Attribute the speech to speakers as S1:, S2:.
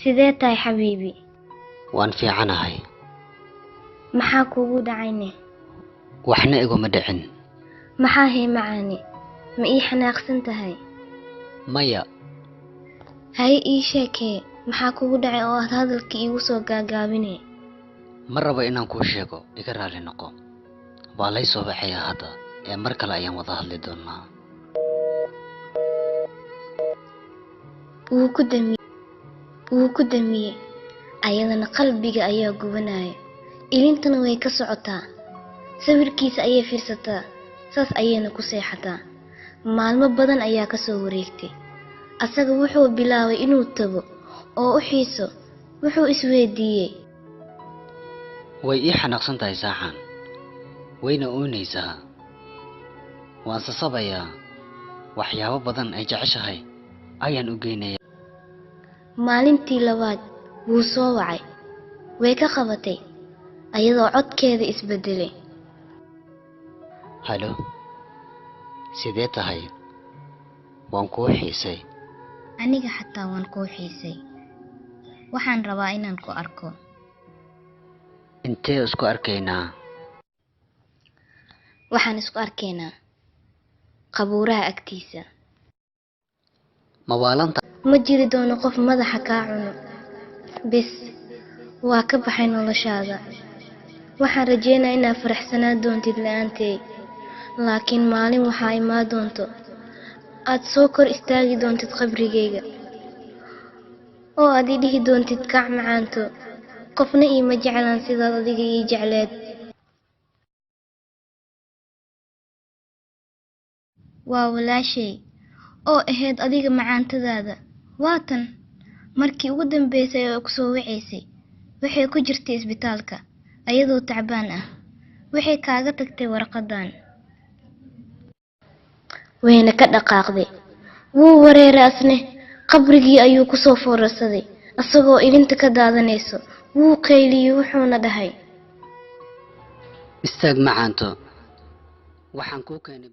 S1: sidee tahay xabiibi?
S2: waan fiicanahay.
S1: Maxaa kugu dhacayne?
S2: waxna iguma dhicin.
S1: Maxaa hay macaani? Ma ii xanaaqsan tahay?
S2: maya.
S1: Hay ii sheekee, maxaa kugu dhacay oo aad hadalka iigu soo gaagaabine?
S2: ma rabo inaan kuu sheego, iga raali noqo. waa lay soo baxayaa hadda, ee mar kale ayaan wada hadli doonaa.
S1: wuu ku damiyey ayadana qalbiga ayaa gubanaya, ilintana way ka socotaa, sawirkiisa ayay fiirsataa, saas ayayna ku seexataa. maalmo badan ayaa ka soo wareegtay, asaga wuxuu bilaabay inuu tago oo u xiiso. wuxuu isweydiiyey,
S2: way ii xanaaqsan tahay saaxan, wayna oonaysaa. waan sasabayaa, waxyaabo badan ay jeceshahay ayaan u geynayaa.
S1: maalintii labaad wuu soo wacay, way ka qabatay ayadoo codkeeda isbedelay.
S2: halo, sidee tahay? waan kuu xiisay.
S1: aniga xataa waan kuu xiisay, waxaan rabaa inaan ku arko.
S2: intee isku arkaynaa?
S1: waxaan isku arkaynaa qabuuraha agtiisa.
S2: ma waalanta?
S1: ma jiri doono qof madaxa kaa cuno, bis waa ka baxay noloshaada. waxaan rajeynayaa inaad faraxsanaan doontid la'aantay, laakiin maalin waxaa imaan doonto aad soo kor istaagi doontid qabrigayga oo aad i dhihi doontid kac macaanto, qofna iima jeclaan sidaad adiga ii jecleed. waa walaashay oo ahayd adiga macaantadaada. waatan markii ugu dambeysay oo ku soo wacaysay, waxay ku jirtay isbitaalka ayadoo tacbaan ah. waxay kaaga tagtay warqadan, wayna ka dhaqaaqday. wuu wareeray asne, qabrigii ayuu ku soo foorarsaday asagoo ilinta ka daadanayso. wuu qayliyey wuxuuna dhahay,
S2: istaag macaanto, waxaan kuu keenay